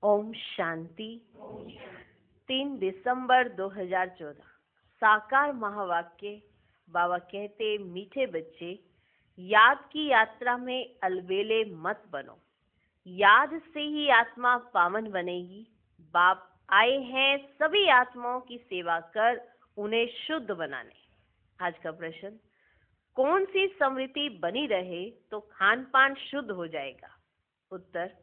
ओम शांति। 3 दिसंबर 2014 साकार महावाक्य। बाबा कहते, मीठे बच्चे, याद की यात्रा में अलबेले मत बनो। याद से ही आत्मा पावन बनेगी। बाप आए हैं सभी आत्माओं की सेवा कर उन्हें शुद्ध बनाने। आज का प्रश्न, कौन सी स्मृति बनी रहे तो खान पान शुद्ध हो जाएगा? उत्तर,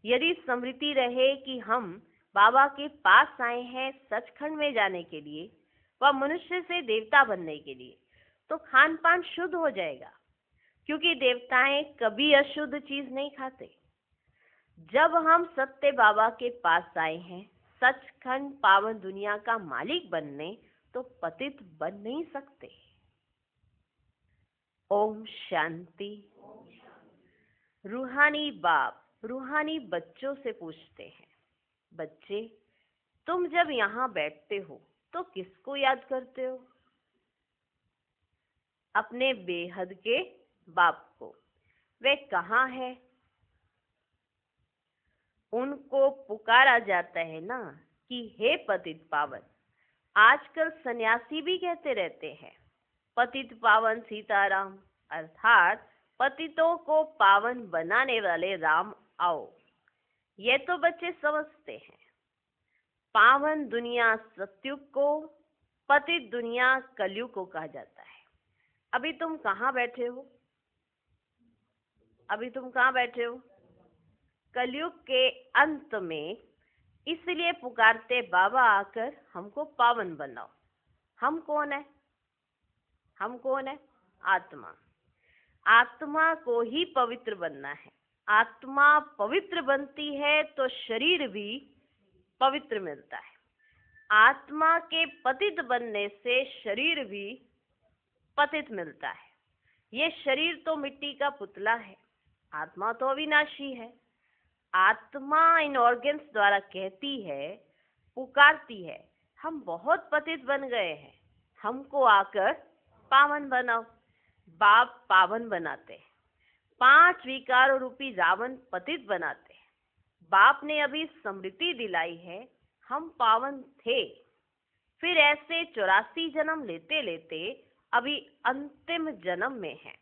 यदि स्मृति रहे कि हम बाबा के पास आए हैं सचखंड में जाने के लिए व मनुष्य से देवता बनने के लिए, तो खान पान शुद्ध हो जाएगा, क्योंकि देवताएं कभी अशुद्ध चीज नहीं खाते। जब हम सत्य बाबा के पास आए हैं सचखंड पावन दुनिया का मालिक बनने, तो पतित बन नहीं सकते। ओम शांति। रूहानी बाप रूहानी बच्चों से पूछते हैं, बच्चे, तुम जब यहाँ बैठते हो तो किसको याद करते हो? अपने बेहद के बाप को। वे कहाँ है? उनको पुकारा जाता है ना कि हे पतित पावन। आजकल सन्यासी भी कहते रहते हैं, पतित पावन सीताराम, अर्थात पतितों को पावन बनाने वाले राम आओ। ये तो बच्चे समझते हैं। पावन दुनिया सतयुग को, पतित दुनिया कलयुग को कहा जाता है। अभी तुम कहाँ बैठे हो? कलयुग के अंत में। इसलिए पुकारते, बाबा आकर हमको पावन बनाओ। हम कौन है? आत्मा। आत्मा को ही पवित्र बनना है। आत्मा पवित्र बनती है तो शरीर भी पवित्र मिलता है। आत्मा के पतित बनने से शरीर भी पतित मिलता है। ये शरीर तो मिट्टी का पुतला है, आत्मा तो अविनाशी है। आत्मा इन ऑर्गन्स द्वारा कहती है, पुकारती है, हम बहुत पतित बन गए हैं, हमको आकर पावन बनाओ। बाप पावन बनाते हैं। 5 विकारों रूपी रावण पतित बनाते हैं। बाप ने अभी स्मृति दिलाई है, हम पावन थे। फिर ऐसे 84 जन्म लेते लेते अभी अंतिम जन्म में है।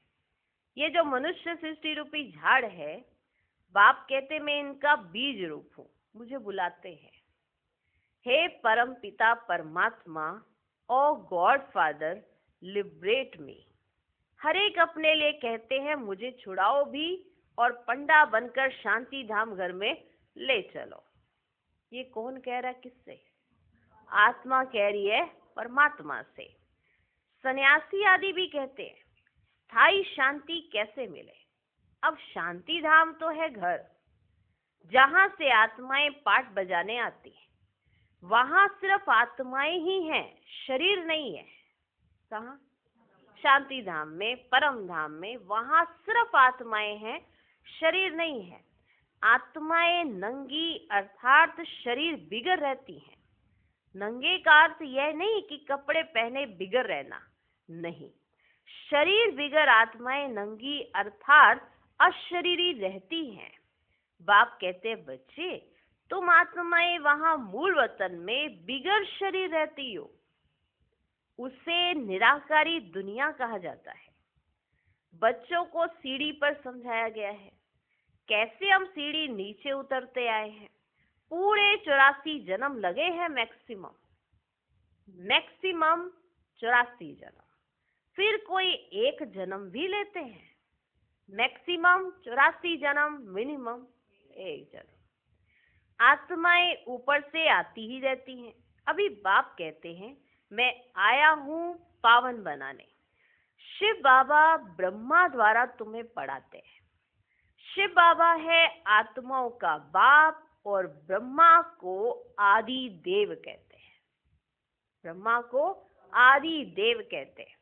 ये जो मनुष्य सृष्टि रूपी झाड़ है, बाप कहते मैं इनका बीज रूप हूँ। मुझे बुलाते हैं, हे परम पिता परमात्मा, ओ गॉड फादर, लिबरेट मी। हर एक अपने लिए कहते हैं, मुझे छुड़ाओ भी और पंडा बनकर शांति धाम घर में ले चलो। ये कौन कह रहा है? किससे? आत्मा कह रही है परमात्मा से। सन्यासी आदि भी कहते हैं, स्थायी शांति कैसे मिले? अब शांति धाम तो है घर, जहां से आत्माएं पाठ बजाने आती हैं। वहां सिर्फ आत्माएं ही हैं, शरीर नहीं है। कहाँ? शांति धाम में, परम धाम में, वहां सिर्फ आत्माएं हैं, शरीर नहीं है। आत्माएं नंगी अर्थात शरीर बिगड़ रहती हैं। नंगे का अर्थ यह नहीं कि कपड़े पहने बिगड़ रहना, नहीं। शरीर बिगड़ आत्माएं नंगी अर्थात अशरीरी रहती हैं। बाप कहते, बच्चे, तुम आत्माएं वहां मूल वतन में बिगड़ शरीर रहती हो। उसे निराकारी दुनिया कहा जाता है। बच्चों को सीढ़ी पर समझाया गया है, कैसे हम सीढ़ी नीचे उतरते आए हैं। पूरे 84 जन्म लगे हैं, मैक्सिमम 84 जन्म। फिर कोई एक जन्म भी लेते हैं। मैक्सिमम 84 जन्म, मिनिमम 1 जन्म। आत्माएं ऊपर से आती ही रहती हैं। अभी बाप कहते हैं, मैं आया हूँ पावन बनाने। शिव बाबा ब्रह्मा द्वारा तुम्हें पढ़ाते हैं। शिव बाबा है आत्माओं का बाप और ब्रह्मा को आदि देव कहते हैं। ब्रह्मा को आदि देव कहते हैं।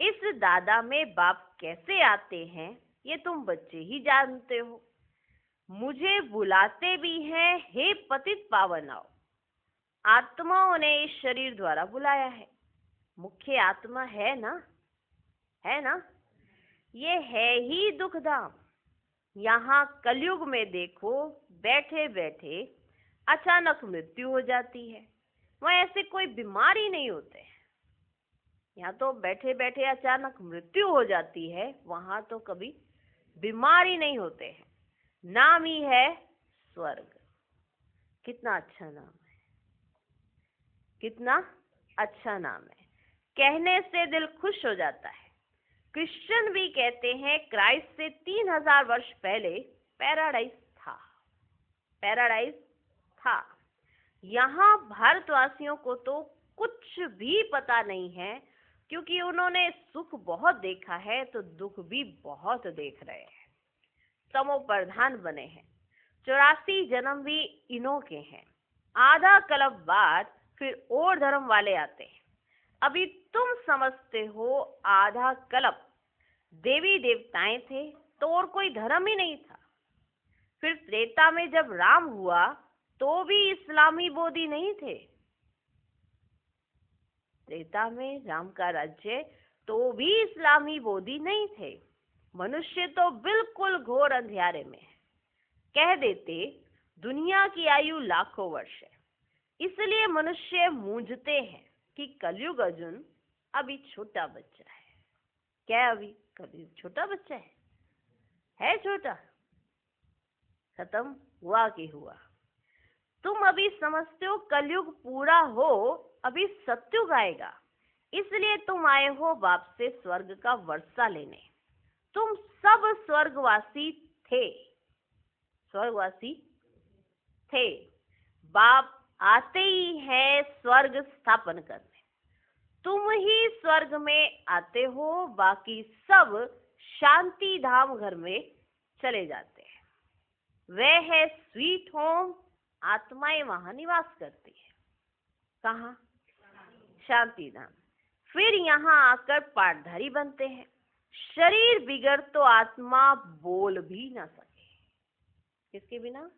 इस दादा में बाप कैसे आते हैं ये तुम बच्चे ही जानते हो। मुझे बुलाते भी हैं, हे पतित पावन आओ। आत्माओं ने इस शरीर द्वारा बुलाया है। मुख्य आत्मा है ना? ये है ही दुख धाम। यहाँ कलयुग में देखो, बैठे बैठे अचानक मृत्यु हो जाती है। वहाँ ऐसे कोई बीमारी नहीं होते हैं। यहाँ तो बैठे बैठे अचानक मृत्यु हो जाती है, वहां तो कभी बीमारी नहीं होते हैं। नाम ही है स्वर्ग। कितना अच्छा नाम है, कितना अच्छा नाम है। कहने से दिल खुश हो जाता है। क्रिश्चियन भी कहते हैं क्राइस्ट से 3000 वर्ष पहले पैराडाइज था। पैराडाइज था। यहाँ भारतवासियों को तो कुछ भी पता नहीं है, क्योंकि उन्होंने सुख बहुत देखा है तो दुख भी बहुत देख रहे हैं। तमो प्रधान बने हैं। 84 जन्म भी इन्हों के हैं। आधा कल्प बाद फिर और धर्म वाले आते हैं। अभी तुम समझते हो आधा कल्प देवी देवताएं थे तो और कोई धर्म ही नहीं था। फिर त्रेता में जब राम हुआ तो भी इस्लामी बोधी नहीं थे। त्रेता में राम का राज्य तो भी इस्लामी बोधी नहीं थे। मनुष्य तो बिल्कुल घोर अंधियारे में है। कह देते दुनिया की आयु लाखों वर्ष है, इसलिए मनुष्य मूंझते हैं कि कलयुग अर्जुन अभी छोटा बच्चा है। क्या अभी कलयुग छोटा बच्चा है छोटा, खत्म हुआ कि हुआ। तुम अभी समझते हो कलयुग पूरा हो अभी सत्युग आएगा, इसलिए तुम आए हो बाप से स्वर्ग का वर्षा लेने। तुम सब स्वर्गवासी थे, स्वर्गवासी थे। बाप आते ही है स्वर्ग स्थापन करने। तुम ही स्वर्ग में आते हो, बाकी सब शांति धाम घर में चले जाते हैं। वह है स्वीट होम। आत्माएं वहां निवास करती है। कहाँ? शांति धाम। फिर यहाँ आकर पाठधारी बनते हैं। शरीर बिगड़ तो आत्मा बोल भी ना सके। किसके बिना?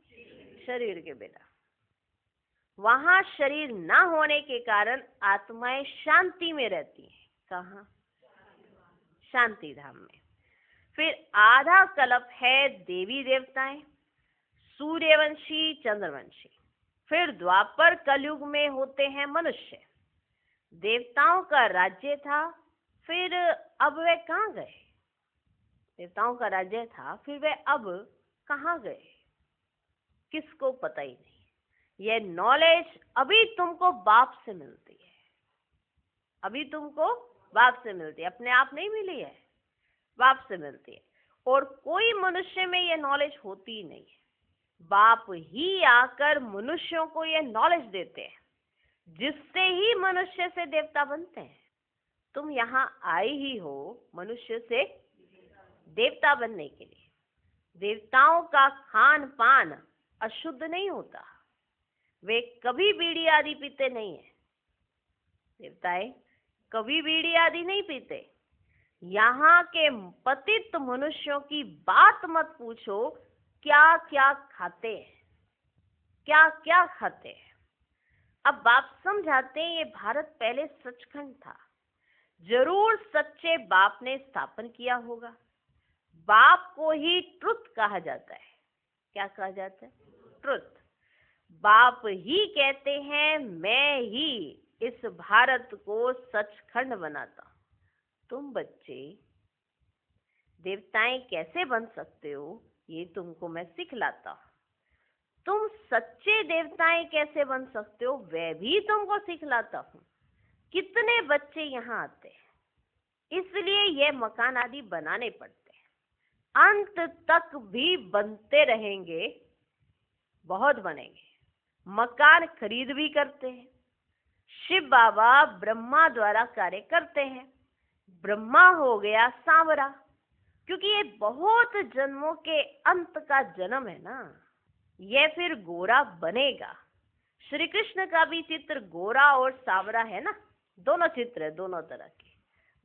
शरीर के बिना। वहां शरीर ना होने के कारण आत्माएं शांति में रहती हैं। कहाँ? शांति धाम में। फिर आधा कल्प है देवी देवताएं, सूर्यवंशी, चंद्रवंशी। फिर द्वापर कलयुग में होते हैं मनुष्य। देवताओं का राज्य था, फिर अब वे कहाँ गए? देवताओं का राज्य था, फिर वे अब कहाँ गए? किसको पता ही नहीं। यह नॉलेज अभी तुमको बाप से मिलती है। अभी तुमको बाप से मिलती है, अपने आप नहीं मिली है, बाप से मिलती है। और कोई मनुष्य में यह नॉलेज होती ही नहीं है। बाप ही आकर मनुष्यों को यह नॉलेज देते हैं, जिससे ही मनुष्य से देवता बनते हैं। तुम यहाँ आए ही हो मनुष्य से देवता बनने के लिए। देवताओं का खान पान अशुद्ध नहीं होता। वे कभी बीड़ी आदि पीते नहीं है। देवताएं कभी बीड़ी आदि नहीं पीते। यहाँ के पतित मनुष्यों की बात मत पूछो, क्या क्या खाते हैं, क्या क्या खाते हैं। अब बाप समझाते हैं ये भारत पहले सचखंड था। जरूर सच्चे बाप ने स्थापन किया होगा। बाप को ही ट्रुथ कहा जाता है। क्या कहा जाता है? ट्रुथ। बाप ही कहते हैं मैं ही इस भारत को सचखंड बनाता हूं। तुम बच्चे देवताएं कैसे बन सकते हो, ये तुमको मैं सिखलाता हूं। तुम सच्चे देवताएं कैसे बन सकते हो, वह भी तुमको सिखलाता हूं। कितने बच्चे यहाँ आते हैं, इसलिए ये मकान आदि बनाने पड़ते हैं। अंत तक भी बनते रहेंगे, बहुत बनेंगे। मकान खरीद भी करते हैं। शिव बाबा ब्रह्मा द्वारा कार्य करते हैं। ब्रह्मा हो गया सांवरा, क्योंकि ये बहुत जन्मों के अंत का जन्म है ना। यह फिर गोरा बनेगा। श्री कृष्ण का भी चित्र गोरा और सांवरा है ना, दोनों चित्र है, दोनों तरह के,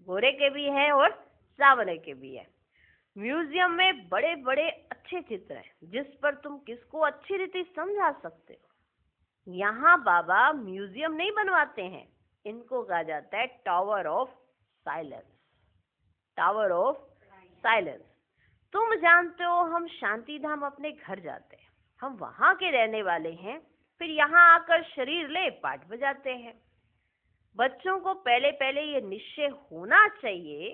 गोरे के भी हैं और सांवरे के भी है। म्यूजियम में बड़े बड़े अच्छे चित्र हैं, जिस पर तुम किसको अच्छी रीति समझा सकते हो। यहाँ बाबा म्यूजियम नहीं बनवाते हैं, इनको कहा जाता है tower of silence. Tower of silence. तुम जानते हो हम शांति धाम अपने घर जाते हैं, हम वहां के रहने वाले हैं, फिर यहाँ आकर शरीर ले पाठ बजाते हैं। बच्चों को पहले पहले ये निश्चय होना चाहिए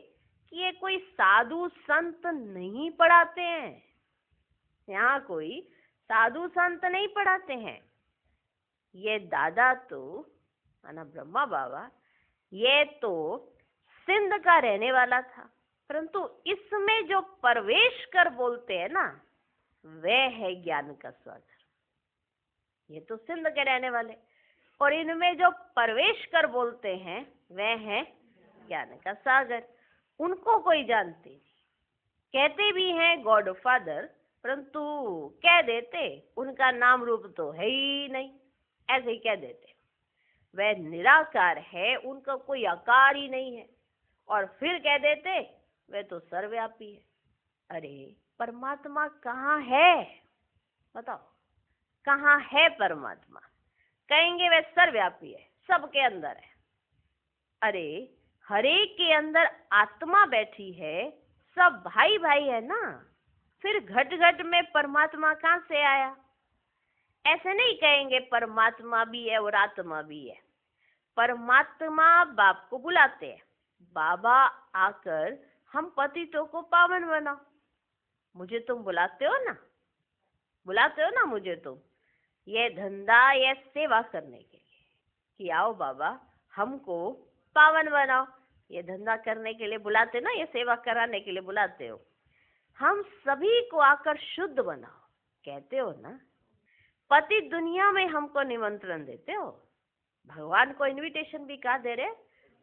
कि ये कोई साधु संत नहीं पढ़ाते हैं, यहाँ कोई साधु संत नहीं पढ़ाते हैं। ये दादा तो माना ब्रह्मा बाबा, ये तो सिंध का रहने वाला था, परंतु इसमें जो प्रवेश कर बोलते हैं ना, वह है ज्ञान का सागर। ये तो सिंध के रहने वाले, और इनमें जो प्रवेश कर बोलते हैं वह है ज्ञान का सागर। उनको कोई जानते नहीं, कहते भी हैं गॉड फादर, परंतु कह देते उनका नाम रूप तो है ही नहीं, ऐसे ही कह देते। वह निराकार है, उनका कोई आकार ही नहीं है, और फिर कह देते वह तो सर्वव्यापी है। अरे परमात्मा कहाँ है, बताओ कहाँ है परमात्मा? कहेंगे वह सर्वव्यापी है, सबके अंदर है। अरे हरेक के अंदर आत्मा बैठी है, सब भाई भाई है ना, फिर घट घट में परमात्मा कहाँ से आया? ऐसे नहीं कहेंगे परमात्मा भी है और आत्मा भी है। परमात्मा बाप को बुलाते हैं, बाबा आकर हम पतितों को पावन बनाओ। मुझे तुम बुलाते हो ना, बुलाते हो ना मुझे तुम, ये धंधा ये सेवा करने के लिए कि आओ बाबा हमको पावन बनाओ, ये धंधा करने के लिए बुलाते ना, ये सेवा कराने के लिए बुलाते हो। हम सभी को आकर शुद्ध बनाओ कहते हो ना। पति दुनिया में हमको निमंत्रण देते हो, भगवान को इनविटेशन भी कहा दे रहे,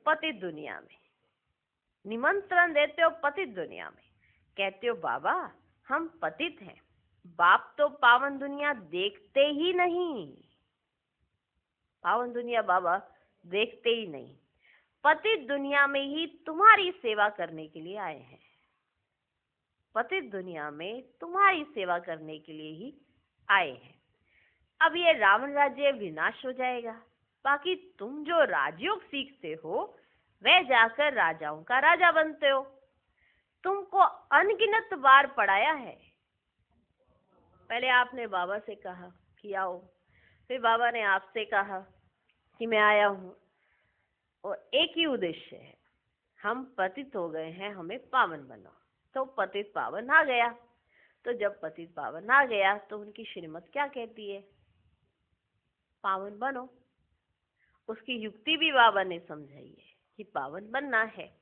पति दुनिया में निमंत्रण देते हो, पति दुनिया में कहते हो बाबा हम पतित हैं। बाप तो पावन दुनिया देखते ही नहीं, पावन दुनिया बाबा देखते ही नहीं, पतित दुनिया में ही तुम्हारी सेवा करने के लिए आए हैं, पतित दुनिया में तुम्हारी सेवा करने के लिए ही आए हैं। अब ये रावण राज्य विनाश हो जाएगा, बाकी तुम जो राजयोग सीखते हो वह जाकर राजाओं का राजा बनते हो। तुमको अनगिनत बार पढ़ाया है, पहले आपने बाबा से कहा कि आओ, फिर बाबा ने आपसे कहा कि मैं आया हूँ, और एक ही उद्देश्य है, हम पतित हो गए हैं, हमें पावन बनाओ। तो पतित पावन आ गया, तो जब पतित पावन आ गया तो उनकी श्रीमत क्या कहती है? पावन बनो। उसकी युक्ति भी बाबा ने समझाई है कि पावन बनना है।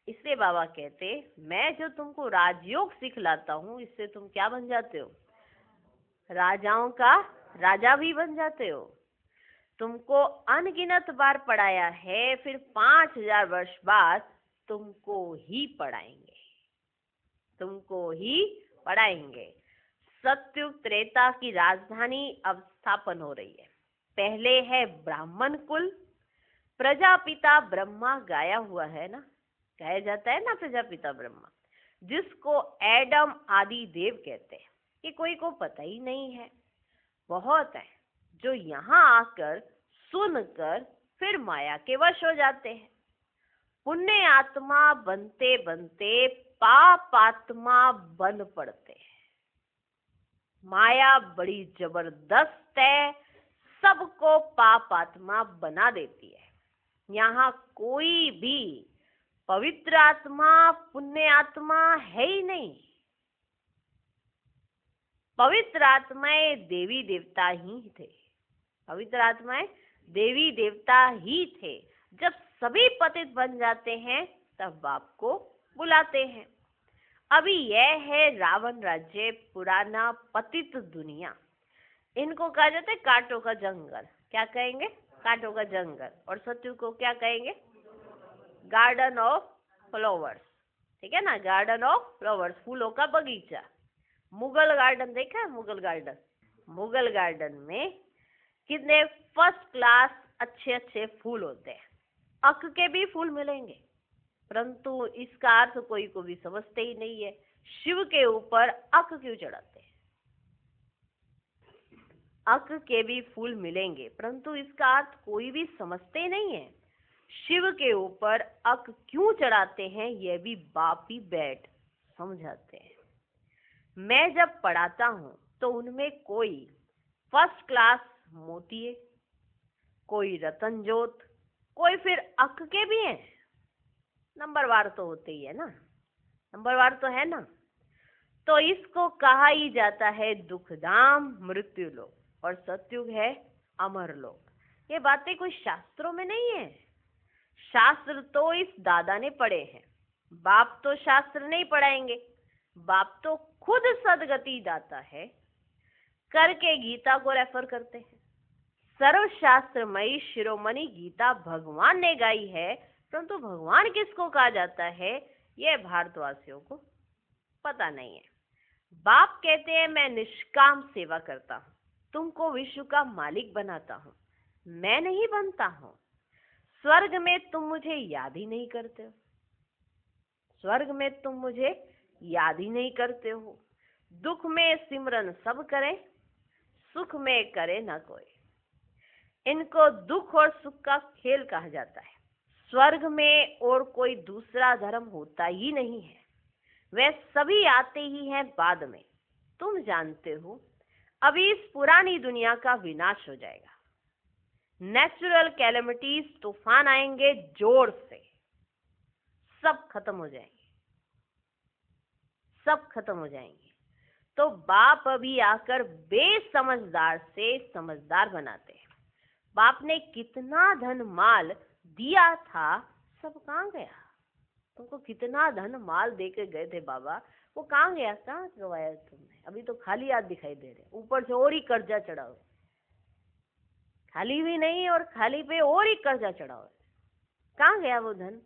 इसलिए बाबा कहते मैं जो तुमको राजयोग सिखलाता हूँ, इससे तुम क्या बन जाते हो? राजाओं का राजा भी बन जाते हो। तुमको अनगिनत बार पढ़ाया है, फिर 5000 वर्ष बाद तुमको ही पढ़ाएंगे, तुमको ही पढ़ाएंगे। सतयुग त्रेता की राजधानी अब स्थापन हो रही है। पहले है ब्राह्मण कुल, प्रजापिता ब्रह्मा गाया हुआ है ना, गाया जाता है ना प्रजापिता ब्रह्मा, जिसको एडम आदि देव कहते हैं। ये कोई को पता ही नहीं है, बहुत है जो यहाँ आकर सुनकर फिर माया के वश हो जाते हैं। पुण्य आत्मा बनते बनते पाप आत्मा बन पड़ते हैं। माया बड़ी जबरदस्त है, सबको पाप आत्मा बना देती है। यहाँ कोई भी पवित्र आत्मा पुण्य आत्मा है ही नहीं। पवित्र आत्माएं देवी देवता ही थे, पवित्र आत्माएं देवी देवता ही थे। जब सभी पतित बन जाते हैं तब बाप को बुलाते हैं। अभी यह है रावण राज्य, पुराना पतित दुनिया। इनको कहा जाता है कांटों का जंगल। क्या कहेंगे? कांटों का जंगल। और सत्यु को क्या कहेंगे? Garden of flowers. ठीक है ना, गार्डन ऑफ फ्लावर्स, फूलों का बगीचा। मुगल गार्डन देखा है? मुगल गार्डन, मुगल गार्डन में कितने फर्स्ट क्लास अच्छे अच्छे फूल होते हैं। अक के भी फूल मिलेंगे, परंतु इसका अर्थ कोई को भी समझते ही नहीं है। शिव के ऊपर अक क्यों चढ़ाते हैं? अक के भी फूल मिलेंगे, परंतु इसका अर्थ कोई भी समझते नहीं है। शिव के ऊपर अक क्यों चढ़ाते हैं, यह भी बाप ही बैठ समझाते हैं। मैं जब पढ़ाता हूँ तो उनमें कोई फर्स्ट क्लास मोतिये, कोई रतन जोत, कोई फिर अक के भी हैं। नंबरवार तो होते ही है ना, नंबरवार तो है ना। तो इसको कहा ही जाता है दुखधाम मृत्यु लोक, और सतयुग है अमर लोक। ये बातें कोई शास्त्रों में नहीं है, शास्त्र तो इस दादा ने पढ़े हैं। बाप तो शास्त्र नहीं पढ़ाएंगे, बाप तो खुद सदगति दाता है, करके गीता को रेफर करते हैं। सर्वशास्त्रमयी शिरोमणि गीता भगवान ने गाई है, परंतु भगवान किसको कहा जाता है यह भारतवासियों को पता नहीं है। बाप कहते हैं मैं निष्काम सेवा करता हूँ, तुमको विश्व का मालिक बनाता हूँ, मैं नहीं बनता हूँ। स्वर्ग में तुम मुझे याद ही नहीं करते हो, स्वर्ग में तुम मुझे याद ही नहीं करते हो। दुख में सिमरन सब करें, सुख में करे ना कोई। इनको दुख और सुख का खेल कहा जाता है। स्वर्ग में और कोई दूसरा धर्म होता ही नहीं है, वे सभी आते ही हैं बाद में। तुम जानते हो अभी इस पुरानी दुनिया का विनाश हो जाएगा, नेचुरल कैलेमिटीज, तूफान आएंगे जोर से, सब खत्म हो जाएंगे, सब खत्म हो जाएंगे। तो बाप अभी आकर बेसमझदार से समझदार बनाते हैं। बाप ने कितना धन माल दिया था, सब कहाँ गया? तुमको कितना धन माल देकर गए थे बाबा, वो कहाँ गया? कहाँ गवाया तुमने? अभी तो खाली हाथ दिखाई दे रहे, ऊपर से और ही कर्जा चढ़ा हुआ, खाली भी नहीं और खाली पे और ही कर्जा चढ़ा हुआ। कहाँ गया वो धन?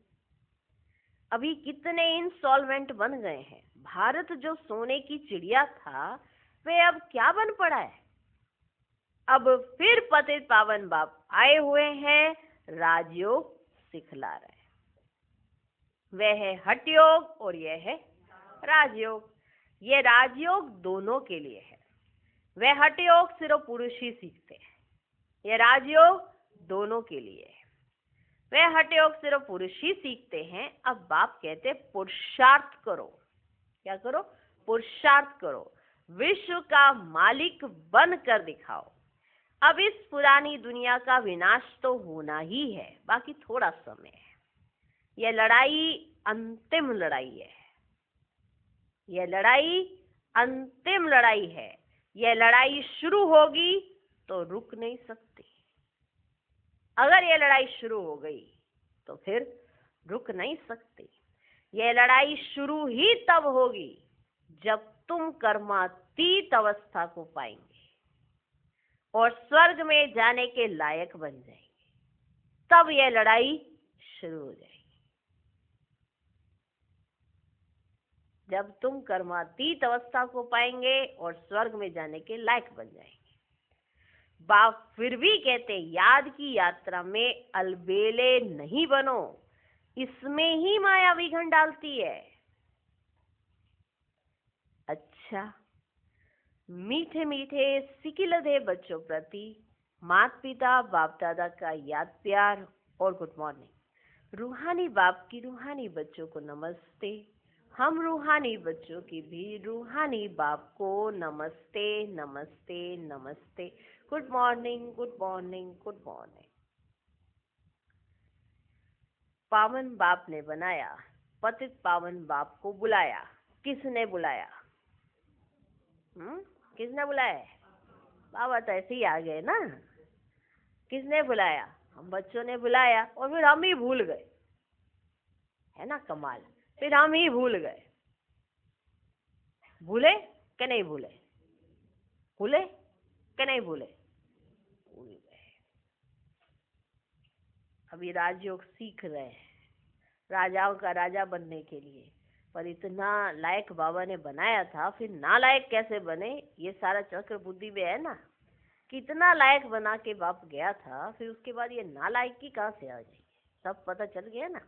अभी कितने इंसॉल्वेंट बन गए हैं। भारत जो सोने की चिड़िया था, वे अब क्या बन पड़ा है? अब फिर पतित पावन बाप आए हुए हैं, राजयोग सिखला रहे हैं। वह है हठ योग और यह है राजयोग। ये राजयोग दोनों के लिए है। वह हठ योग सिर्फ पुरुष ही सीखते हैं, यह राजयोग दोनों के लिए है। वह हठ योग सिर्फ पुरुष ही सीखते हैं। अब बाप कहते पुरुषार्थ करो। क्या करो? पुरुषार्थ करो, विश्व का मालिक बन कर दिखाओ। अब इस पुरानी दुनिया का विनाश तो होना ही है, बाकी थोड़ा समय है। यह लड़ाई अंतिम लड़ाई है, यह लड़ाई अंतिम लड़ाई है। यह लड़ाई शुरू होगी तो रुक नहीं सकती। अगर यह लड़ाई शुरू हो गई तो फिर रुक नहीं सकती। यह लड़ाई शुरू ही तब होगी जब तुम कर्मातीत अवस्था को पाएंगे और स्वर्ग में जाने के लायक बन जाएंगे, तब यह लड़ाई शुरू हो जाएगी। जब तुम कर्मातीत अवस्था को पाएंगे और स्वर्ग में जाने के लायक बन जाएंगे। बाप फिर भी कहते याद की यात्रा में अलबेले नहीं बनो, इसमें ही माया विघन डालती है। अच्छा, मीठे मीठे सिकिलधे बच्चों प्रति माता पिता बाप दादा का याद प्यार और गुड मॉर्निंग। रूहानी बाप की रूहानी बच्चों को नमस्ते। हम रूहानी बच्चों की भी रूहानी बाप को नमस्ते नमस्ते नमस्ते। Good morning good morning good morning. पावन बाप ने बनाया, पतित पावन बाप को बुलाया। किसने बुलाया? किसने बुलाया? बाबा तो ऐसे ही आ गए ना। किसने बुलाया? हम बच्चों ने बुलाया और फिर हम ही भूल गए, है ना कमाल। फिर हम ही भूल गए। भूले कि नहीं भूले? भूले कि नहीं भूले? भूल गए। अभी राजयोग सीख रहे हैं राजाओं का राजा बनने के लिए, पर इतना लायक बाबा ने बनाया था, फिर नालायक कैसे बने? ये सारा चक्र बुद्धि में है ना। कितना लायक बना के बाप गया था, फिर उसके बाद ये नालायक की कहाँ से आ जाएगी? सब पता चल गया ना।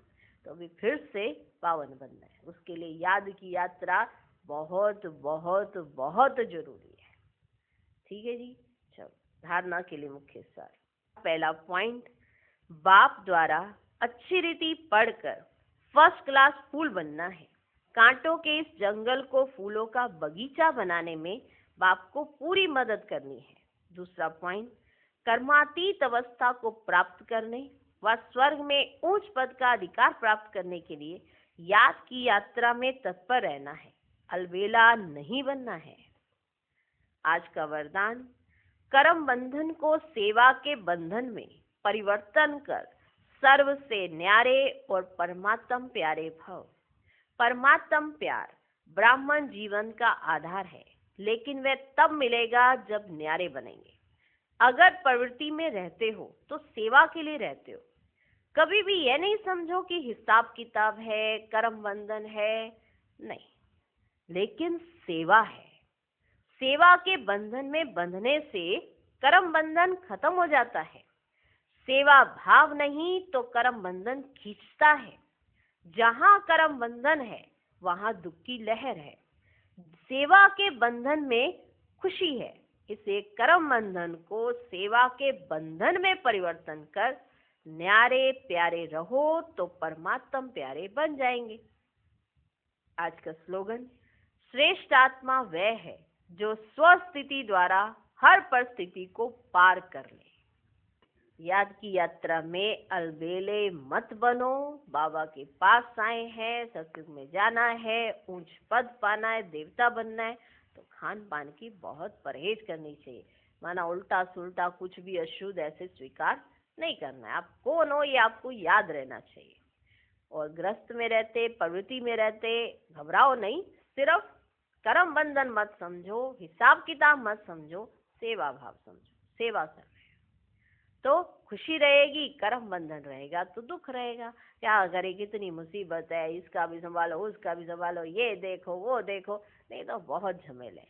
तो अभी फिर से पावन बनना है, उसके लिए याद की यात्रा बहुत बहुत बहुत जरूरी है। ठीक है जी। चलो, धारणा के लिए मुख्य सार। पहला पॉइंट, बाप द्वारा अच्छी रीति पढ़कर फर्स्ट क्लास फूल बनना है। कांटों के इस जंगल को फूलों का बगीचा बनाने में बाप को पूरी मदद करनी है। दूसरा पॉइंट, कर्मातीत अवस्था को प्राप्त करने व स्वर्ग में उच्च पद का अधिकार प्राप्त करने के लिए याद की यात्रा में तत्पर रहना है, अलबेला नहीं बनना है। आज का वरदान, कर्म बंधन को सेवा के बंधन में परिवर्तन कर सर्व से न्यारे और परमात्म प्यारे भव। परमात्म प्यार ब्राह्मण जीवन का आधार है, लेकिन वह तब मिलेगा जब न्यारे बनेंगे। अगर प्रवृत्ति में रहते हो तो सेवा के लिए रहते हो। कभी भी यह नहीं समझो कि हिसाब किताब है, कर्म बंधन है, नहीं, लेकिन सेवा है। सेवा के बंधन में बंधने से कर्म बंधन खत्म हो जाता है। सेवा भाव नहीं तो कर्म बंधन खींचता है। जहां कर्म बंधन है वहां दुख की लहर है। सेवा के बंधन में खुशी है। इसे कर्म बंधन को सेवा के बंधन में परिवर्तन कर न्यारे प्यारे रहो तो परमात्म प्यारे बन जाएंगे। आज का स्लोगन, श्रेष्ठ आत्मा वह है जो स्वस्थिति द्वारा हर परिस्थिति को पार कर ले। याद की यात्रा में अलबेले मत बनो। बाबा के पास आए हैं, सत्संग में जाना है, ऊंच पद पाना है, देवता बनना है, तो खान पान की बहुत परहेज करनी चाहिए। माना उल्टा सुल्टा कुछ भी अशुद्ध ऐसे स्वीकार नहीं करना है। आप कौन हो ये आपको याद रहना चाहिए। और ग्रस्त में रहते, प्रवृत्ति में रहते घबराओ नहीं, सिर्फ कर्म बंधन मत समझो, हिसाब किताब मत समझो, सेवा भाव समझो। सेवा कर रहे हो तो खुशी रहेगी, कर्म बंधन रहेगा तो दुख रहेगा। क्या करे, कितनी मुसीबत है, इसका भी संभालो, उसका भी संभालो, ये देखो वो देखो, नहीं तो बहुत झमेले।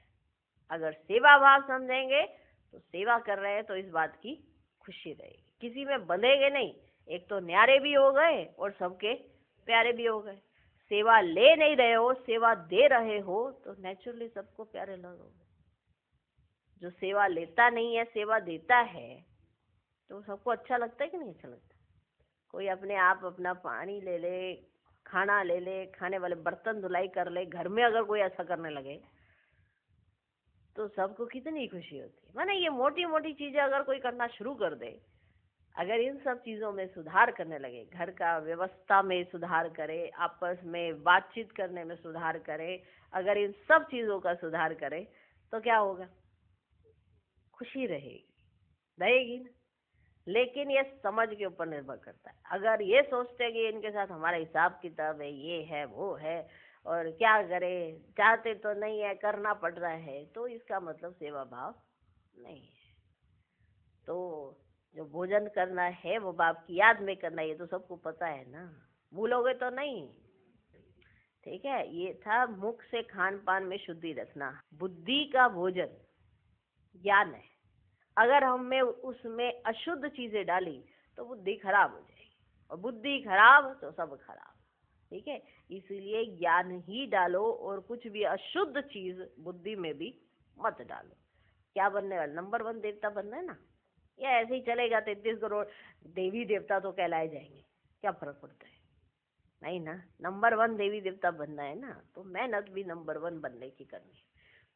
अगर सेवा भाव समझेंगे तो सेवा कर रहे हैं तो इस बात की खुशी रहेगी। किसी में बंधेंगे नहीं, एक तो न्यारे भी हो गए और सबके प्यारे भी हो गए। सेवा ले नहीं रहे हो, सेवा दे रहे हो तो नेचुरली सबको प्यारे लगोगे। जो सेवा लेता नहीं है, सेवा देता है, तो सबको अच्छा लगता है कि नहीं अच्छा लगता। कोई अपने आप अपना पानी ले ले, खाना ले ले, खाने वाले बर्तन धुलाई कर ले, घर में अगर कोई ऐसा करने लगे तो सबको कितनी खुशी होती है। माने ये मोटी मोटी चीजें अगर कोई करना शुरू कर दे, अगर इन सब चीजों में सुधार करने लगे, घर का व्यवस्था में सुधार करे, आपस में बातचीत करने में सुधार करे, अगर इन सब चीजों का सुधार करे तो क्या होगा, खुशी रहेगी ना। लेकिन ये समझ के ऊपर निर्भर करता है। अगर ये सोचते हैं कि इनके साथ हमारा हिसाब किताब है, ये है वो है, और क्या करे, चाहते तो नहीं है, करना पड़ रहा है, तो इसका मतलब सेवा भाव नहीं है। तो जो भोजन करना है वो बाप की याद में करना है, ये तो सबको पता है ना, भूलोगे तो नहीं। ठीक है, ये था मुख से खान पान में शुद्धि रखना। बुद्धि का भोजन ज्ञान है। अगर हमने उसमें अशुद्ध चीजें डाली तो बुद्धि खराब हो जाएगी, और बुद्धि खराब तो सब खराब। ठीक है, इसलिए ज्ञान ही डालो और कुछ भी अशुद्ध चीज बुद्धि में भी मत डालो। क्या बनने वाला, नंबर 1 देवता बनना है ना, या ऐसे ही चलेगा 33 करोड़ देवी देवता तो कहलाए जाएंगे, क्या फर्क पड़ता है। नहीं ना, नंबर 1 देवी देवता बनना है ना, तो मेहनत भी नंबर 1 बनने की करनी है।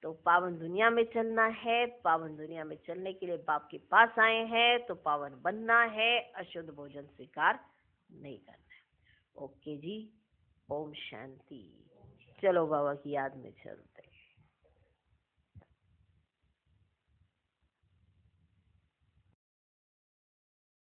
तो पावन दुनिया में चलना है। पावन दुनिया में चलने के लिए बाप के पास आए हैं तो पावन बनना है, अशुद्ध भोजन स्वीकार नहीं करना है। ओके जी, ओम शांति। चलो बाबा की याद में चलो।